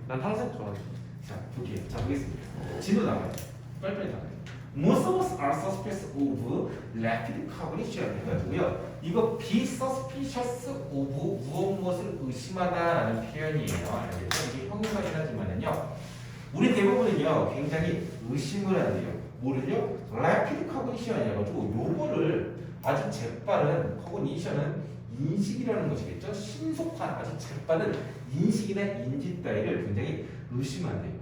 난 항상 좋아하지. 자, 볼게요. 자, 보겠습니다. 진도 나가요. 빨리빨리 나가요. Most of us are suspicious of rapid cognition 해가지고요. 이거 be suspicious of 무엇을 의심하다라는 표현이에요. 알겠죠? 이게 형용사긴 하지만은요. 우리 대부분은요, 굉장히 의심을 한대요. 뭐를요? rapid cognition이라가지고 요거를 아주 재빠른 cognition은 인식이라는 것이겠죠. 신속한 아주 재빠른 인식이나 인지 따위를 굉장히 의심한대요.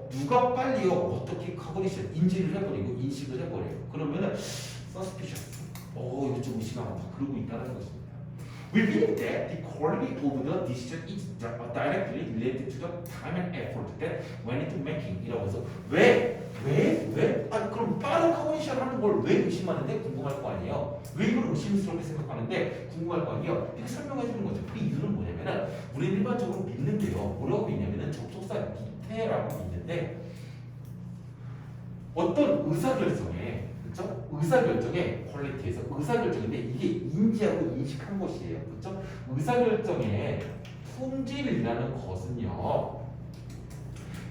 누가 빨리요? 어떻게 cognition 인지를 해버리고 인식을 해버려요. 그러면은 suspicious. 이거 좀 의심하고 그러고 있다는 것입니다. We believe that the quality of the decision is directly related to the time and effort that went into making. 이라고 해서 왜? 그럼 빠른 cognition 하는 걸 왜 의심하는데 궁금할 거 아니에요? 왜 이걸 의심스럽게 생각하는데 궁금할 거 아니에요? 이렇게 설명해 주는 거죠. 그 이유는 뭐냐면은 우리는 일반적으로 믿는데요. 뭐라고 믿냐면은 접속사 밑에라고 믿는데 어떤 의사결정에 그렇죠? 의사결정의 퀄리티에서 의사결정인데 이게 인지하고 인식한 것이에요. 그렇죠? 의사결정의 품질이라는 것은요.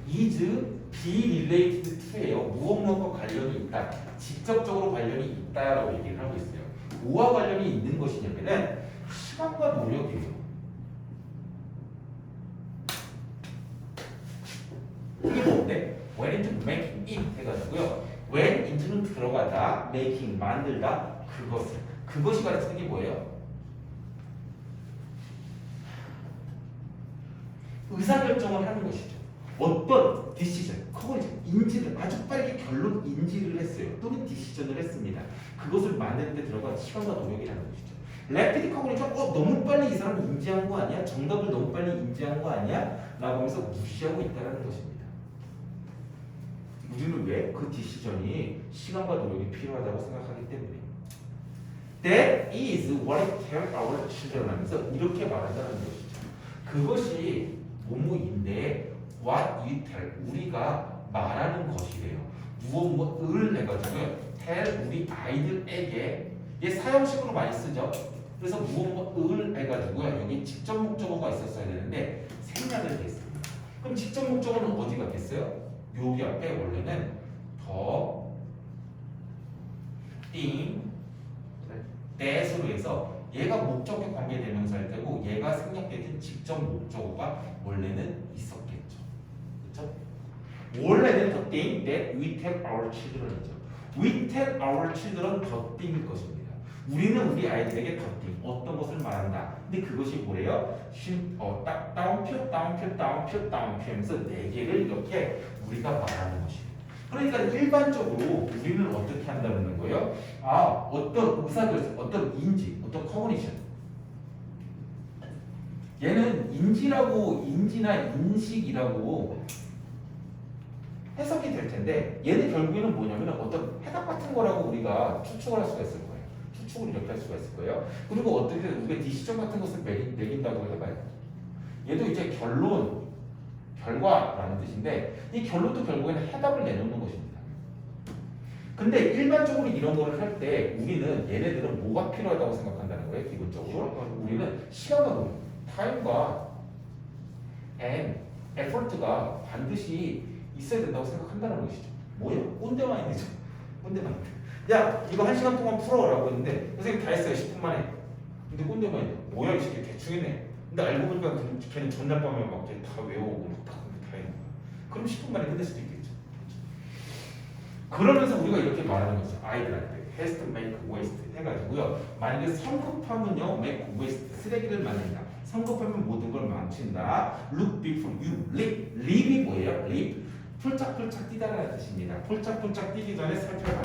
is be related to예요. 무엇과 관련이 있다. 직접적으로 관련이 있다라고 얘기를 하고 있어요. 뭐와 관련이 있는 것이냐면은 시간과 노력이에요. 이게 뭔데? when into making it 해가지고요. when into는 들어가다, making 만들다 그것이 가르치는 게 뭐예요? 의사결정을 하는 것이죠. 어떤 decision, cognition, 인지를 아주 빠르게 결론 인지를 했어요. 또는 decision을 했습니다. 그것을 만드는 데 들어간 시간과 노력이라는 것이죠. rapid cognition, 너무 빨리 이 사람 인지한 거 아니야? 정답을 너무 빨리 인지한 거 아니야? 라고 하면서 무시하고 있다는 것입니다. 우리는 왜? 그 디시전이 시간과 노력이 필요하다고 생각하기 때문에. That is what I tell our children 하면서 이렇게 말한다는 것이죠. 그것이 뭐뭐인데 what we tell 우리가 말하는 것이래요. 무엇을 해가지고 tell 우리 아이들에게 얘 사형식으로 많이 쓰죠. 그래서 무엇을 해가지고요. 여기 직접 목적어가 있었어야 되는데 생략을 했습니다. 그럼 직접 목적어는 어디 갔겠어요? 여기 앞에 원래는 더, 띵, that으로 해서 얘가 목적격 관계 대명사일 테고 얘가 생략된 직접 목적어가 원래는 있었겠죠. 그렇죠? 원래는 the thing that we tell our children이죠. We tell our children the thing일 것입니다. 우리는 우리 아이들에게 the thing, 어떤 것을 말한다. 근데 그것이 뭐래요? 따옴표 하면서 네 개를 이렇게 우리가 말하는 것이에요. 그러니까 일반적으로 우리는 어떻게 한다는 거예요? 어떤 의사결정, 어떤 인지, 어떤 커뮤니션. 얘는 인지나 인식이라고 해석이 될 텐데 얘는 결국에는 뭐냐면 어떤 해답 같은 거라고 우리가 추측을 할 수가 있을 거예요. 추측을 이렇게 할 수가 있을 거예요. 그리고 어떻게 우리가 디시전 같은 것을 매긴다고 해봐요. 얘도 이제 결과라는 뜻인데 이 결론도 결국에는 해답을 내놓는 것입니다. 근데 일반적으로 이런 거를 할 때 우리는 얘네들은 뭐가 필요하다고 생각한다는 거예요. 기본적으로 우리는 시간과 노력, 타임과 and effort가 반드시 있어야 된다고 생각한다는 것이죠. 뭐예요? 꼰대 마인드죠. 꼰대 마인드. 야 이거 1시간 동안 풀어라고 했는데 선생님 다 했어요. 10분 만에. 근데 꼰대 마인드. 뭐야 이 새끼 대충 했네. 근데 알고 보니까 걔는 전날 밤에 막 다 외우고 막 다 했는 거야. 그럼 10분 만에 끝낼 수도 있겠죠. 그러면서 우리가 이렇게 말하는 거죠. 아이들한테 has to make waste 해가지고요. 만약에 성급하면요 make waste 쓰레기를 만든다. 성급하면 모든 걸 망친다. Look before you leap. leap이 뭐예요? leap. 폴짝폴짝 뛰다라는 뜻입니다. 폴짝폴짝 뛰기 전에 살펴봐라.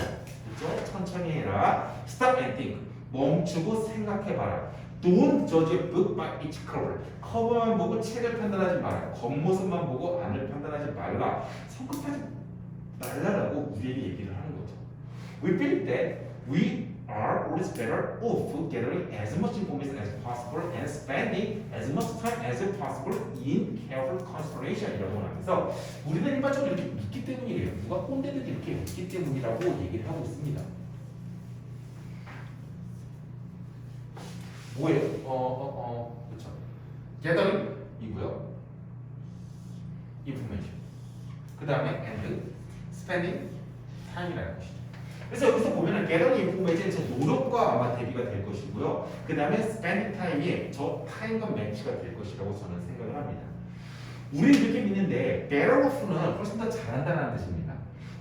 그렇죠? 천천히 해라. Stop and think. 멈추고 생각해봐라. Don't judge a book by its cover. 커버만 보고 책을 판단하지 마라. 겉모습만 보고 안을 판단하지 말라. 성급하지 말라라고 우리에게 얘기를 하는 거죠. We believe that we are always better off gathering as much information as possible and spending as much time as possible in careful consideration 이라고 하면서 우리는 일반적으로 이렇게 묻기 때문이래요. 누가 꼰대들이 이렇게 묻기 때문이라고 얘기를 하고 있습니다. 뭐예요? 그렇죠. gathering이고요. information. 그 다음에 and spending time이라는 것이죠. 그래서 여기서 보면은 gathering information 저 노력과 아마 대비가 될 것이고요. 그 다음에 spending time이 저 타임과 매치가 될 것이라고 저는 생각을 합니다. 우리는 이렇게 믿는데 better off는 훨씬 더 잘한다는 뜻입니다.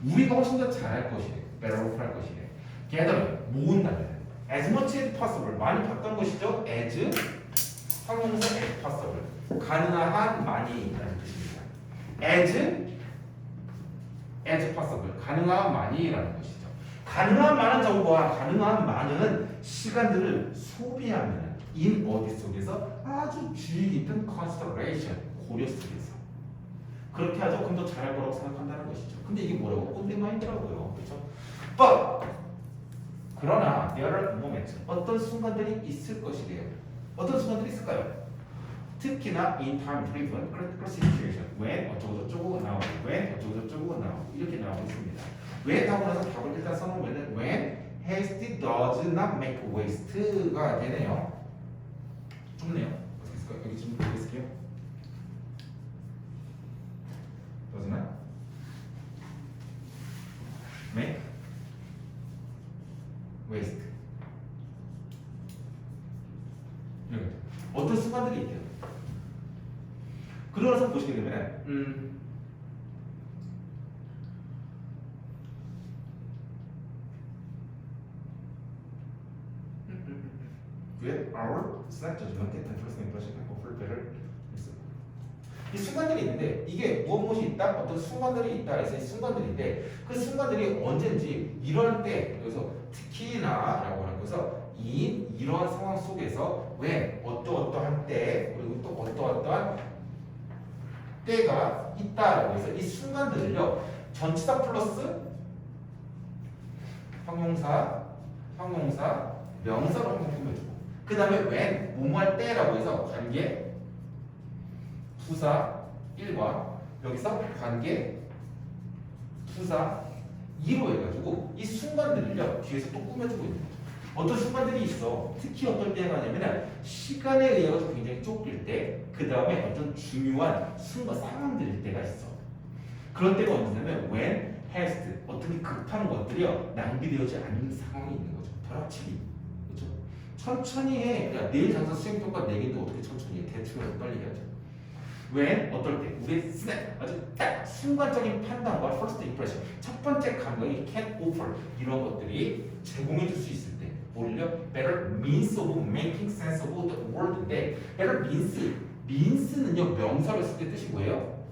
우리가 훨씬 더 잘할 것이래. better off 할 것이래. gathering 모은다는 as much as possible 많이 봤던 것이죠. as 상용사 as possible 가능한 많이라는 뜻입니다. as possible 가능한 많이라는 것이죠. 가능한 많은 정보와 가능한 많은 시간들을 소비하는 in 어디 속에서 아주 주의 깊은 consideration 고려 속에서 그렇게 하죠. 그럼 더 잘할 거라고 생각한다는 것이죠. 근데 이게 뭐라고? 꼰대 마인드라고요. 그렇죠? But 그러나 there are moments 어떤 순간들이 있을 것이래요. 어떤 순간들이 있을까요? 특히나 in time driven critical situation when 어쩌고저쩌고 나오고 when 어쩌고저쩌고 나오고 이렇게 나오고 있습니다. when 하고 나서 답을 일단 써놓으면 when haste does not make waste가 되네요. 좁네요. 어떻게 쓸까요? 여기 좀 보겠을게요. does not make waste 이렇게 어떤 순간들이 있대요. 그러면서 보시게 되면 with our self judgment and first impression can offer better 이 순간들이 있는데 이게 무엇이 있다? 어떤 순간들이 있다 해서 이 순간들인데 그 순간들이 언제인지 이럴 때 여기서 특히나 라고 하는 것은 이러한 상황 속에서 왜 어떠어떠한 때 그리고 또 어떠어떠한 때가 있다라고 해서 이 순간들을요 전치사 플러스 형용사 명사로 한번 꾸며주고 그 다음에 when 뭐뭐할 때라고 해서 관계 부사 1과 여기서 관계 부사 2로 해가지고 이 순간들을요 뒤에서 또 꾸며주고 있는 거죠. 어떤 순간들이 있어. 특히 어떨 때가 하냐면 시간에 의해서 굉장히 쫓길 때 그 다음에 어떤 중요한 순간 상황들일 때가 있어. 그런 때가 언제냐면 when haste 어떻게 급한 것들이요 낭비되지 않는 상황이 있는 거죠. 벼락치기 그렇죠? 천천히 해. 야, 내일 장사 수행평가 내기인데 어떻게 천천히 해. 대충이라도 빨리 해야죠. when 어떨 때 우리의 snap 아주 딱 순간적인 판단과 first impression 첫 번째 감각이 can offer 이런 것들이 제공해 줄 수 있을 때 오히려 better means of making sense of the world인데 better means는요 명사로 쓸 때 뜻이 뭐예요?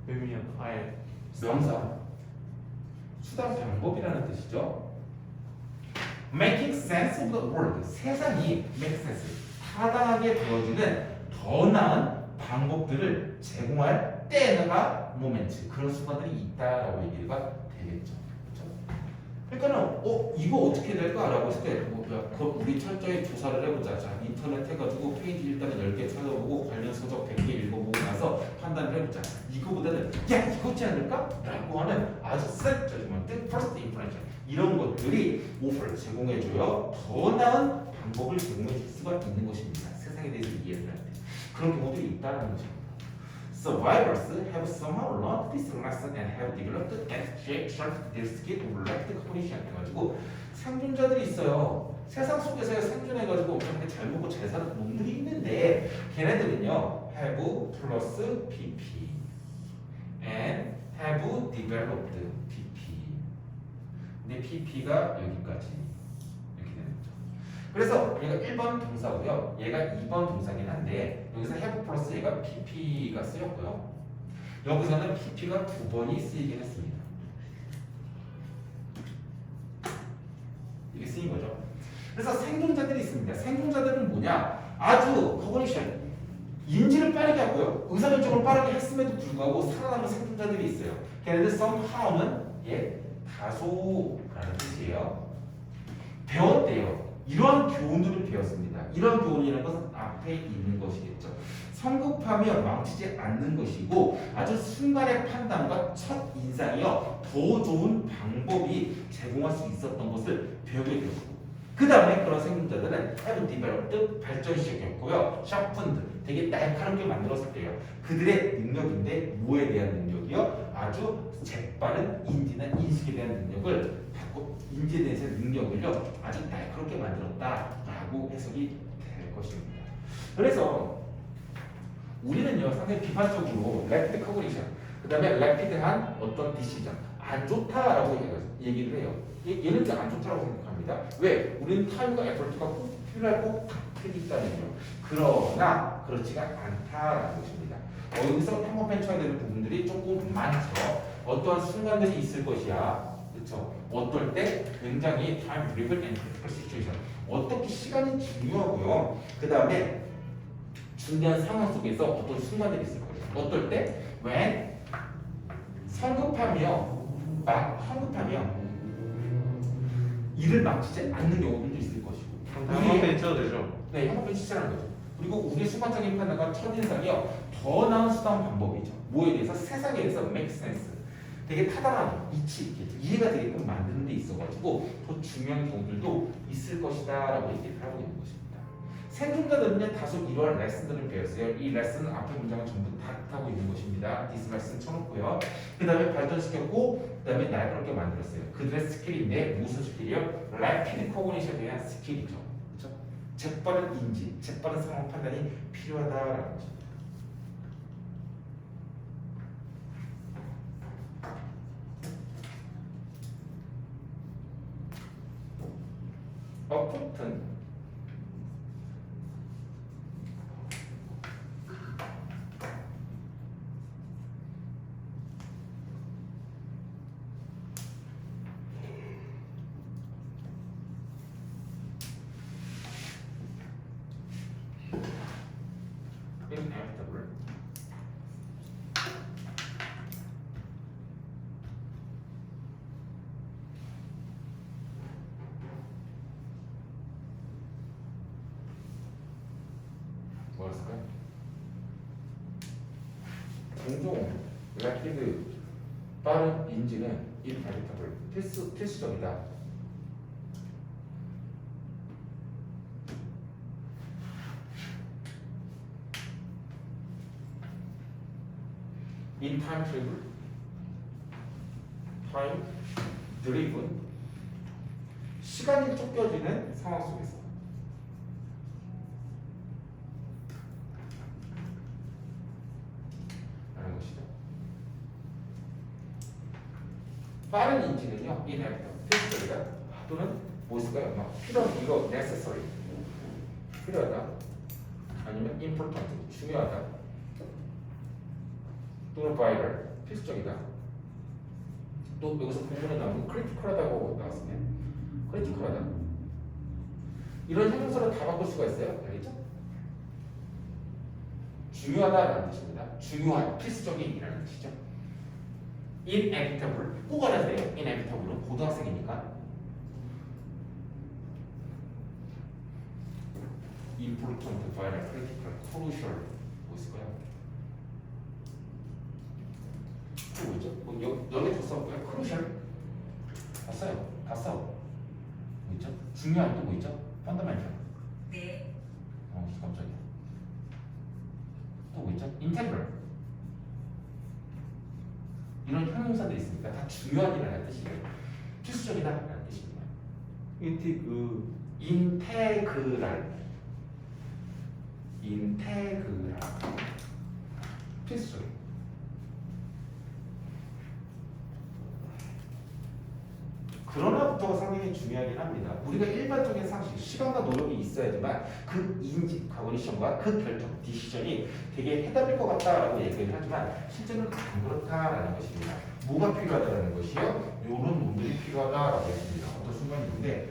의미야. 아예. 명사 수단 방법이라는 뜻이죠. making sense of the world 세상이 make sense 타당하게 되어지는 더 나은 방법들을 제공할 때가 모멘트 그런 순간들이 있다라고 얘기가 되겠죠. 그렇죠? 그러니까는 이거 어떻게 될까라고 했을 때 우리 철저히 조사를 해보자. 자 인터넷 해가지고 페이지 일단은 10개 찾아보고 관련 서적 100개 읽어보고 나서 판단을 해보자. 이거보다는 야 이거지 않을까? 라고 하는 아주 셀 저지먼트 first impression 이런 것들이 오퍼를 제공해줘요. 더 나은 방법을 제공해줄 수가 있는 것입니다. 세상에 대해서 이해를 할 때. 그런 경우들이 있다는 것입니다. Survivors have somehow learned this lesson and have developed and shaped their skill to reflect cognition 해가지고 생존자들이 있어요. 세상 속에서 생존해가지고 엄청나게 잘 먹고 잘 사는 놈들이 있는데 걔네들은요 have 플러스 PP and have developed PP 근데 PP가 여기까지 이렇게 되는 거죠. 그래서 얘가 1번 동사고요. 얘가 2번 동사긴 한데 여기서 have 플러스 얘가 PP가 쓰였고요. 여기서는 PP가 2번이 쓰이긴 했습니다. 이게 쓰인 거죠. 그래서 생존자들이 있습니다. 생존자들은 뭐냐? 아주 커버니션 인지를 빠르게 하고요. 의사결정을 빠르게 했음에도 불구하고 살아남은 생존자들이 있어요. 걔네들 somehow는 다소라는 뜻이에요. 배웠대요. 이러한 교훈들을 배웠습니다. 이러한 교훈이라는 것은 앞에 있는 것이겠죠. 성급하며 망치지 않는 것이고 아주 순간의 판단과 첫 인상이요 더 좋은 방법이 제공할 수 있었던 것을 배우게 되었고 그 다음에 그런 생존자들은 have developed 발전시켰고요 sharpened 되게 날카롭게 만들었을 때요. 그들의 능력인데 뭐에 대한 능력이요? 아주 재빠른 인지나 인식에 대한 능력을 갖고 인지에 대해서 능력을요 아주 날카롭게 만들었다라고 해석이 될 것입니다. 그래서 우리는요 상당히 비판적으로 래피드 커그니션 그 다음에 래피드한 어떤 디시전 안 좋다라고 얘기를 해요. 얘는 안 좋다라고 생각합니다. 왜? 우리는 타임과 에퍼트가 꼭 필요하고 크니까는요. 그러나 그렇지가 않다라는 것입니다. 여기서 평범해쳐야 되는 부분들이 조금 많죠. 어떠한 순간들이 있을 것이야. 그렇죠? 어떨 때 굉장히 time driven and critical situation. 어떻게 시간이 중요하고요. 그 다음에 중요한 상황 속에서 어떤 순간들이 있을 거예요. 어떨 때 when 성급하며 일을 마치지 않는 경우도 있을 것이고. 한번에 쳐도 되죠. 네, 한번에 치자는 거죠. 그리고 우리 순간적인 판단과 첫인상이요 더 나은 수단 방법이죠. 뭐에 대해서 세상에 대해서 make sense. 되게 타당한 이치, 이해가 되게끔 만드는 데 있어가지고 더 중요한 경우들도 있을 것이다라고 얘기를 하고 있는 것입니다. 생존자들은요 다소 이러한 레슨들을 배웠어요. 이 레슨은 앞에 문장을 전부 다 하고 있는 것입니다. 디스 레슨 쳐놓고요. 그 다음에 발전시켰고 그 다음에 날카롭게 만들었어요. 그들의 스킬인데 무슨 스킬이요? 래피드 코그니션에 대한 스킬이죠. 그렇죠? 재빠른 인지, 재빠른 상황 판단이 필요하다라는 거죠. 어포튼 inevitable 뭐였을까요? 종종 래피드 빠른 인지는 inevitable 필수적이다. in time travel, time driven 시간이 쫓겨지는 상황 속에서 라는 것이죠. 빠른 인지는요, inevitable 필수적이다 또는 무엇일까요? 필요한 이거 necessary 필요하다 아니면 important 중요하다 또는 vital 필수적이다. 또 여기서 부분에 나오는 critical하다고 나왔으면 critical하다. 이런 형용사를 다 바꿀 수가 있어요. 알겠죠? 중요하다라는 뜻입니다. 중요한 필수적인이라는 뜻이죠. inevitable 꼭 알아야 돼요. inevitable은 고등학생이니까. important, vital, critical, crucial 뭐 있을까요? 또 뭐죠? 여기 더 써볼까요? 크루셜 봤어요? 다 써. 뭐 있죠? 중요한 또 뭐 있죠? 펀더멘탈. 네. 깜짝이야. 또 뭐 있죠? 인테그럴. 이런 형용사들이 있으니까 다 중요한이라는 뜻이에요. 필수적이다라는 뜻입니다. 인테그랄. 필수적. 그러나부터가 상당히 중요하긴 합니다. 우리가 일반적인 상식, 시간과 노력이 있어야지만 그 인지, 카그니션과 그 결정, 디시전이 되게 해답일 것 같다라고 얘기를 하지만 실제는 안 그렇다라는 것입니다. 뭐가 필요하다는 것이요? 이런 놈들이 필요하다라고 했습니다. 어떤 순간인데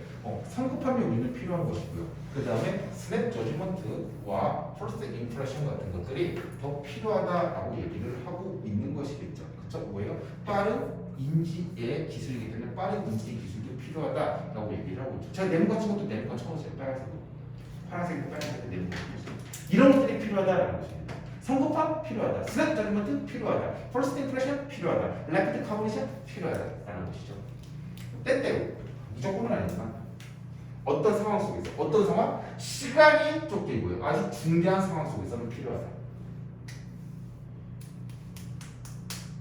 성급함이 우리는 필요한 것이고요. 그 다음에 스냅 저지먼트와 퍼스트 임프레션 같은 것들이 더 필요하다라고 얘기를 하고 있는 것이겠죠. 그쵸? 뭐예요? 빠른 인지의 기술이기 때문에 빠른 인지의 기술도 필요하다라고 얘기를 하고 있죠. 제가 네모 같은 것도 네모 쳐보세요. 빨간색으로. 파란색도 빨간색도 네모 쳐보세요. 이런 것들이 필요하다라는 것입니다. 성급함 필요하다. 스냅 저지먼트 필요하다. 퍼스트 임프레션 필요하다. 래피드 커그니션 필요하다라는 것이죠. 때때로 무조건은 아니지만 어떤 상황 속에서 어떤 상황? 시간이 쫓기고요. 아주 중대한 상황 속에서는 필요하다.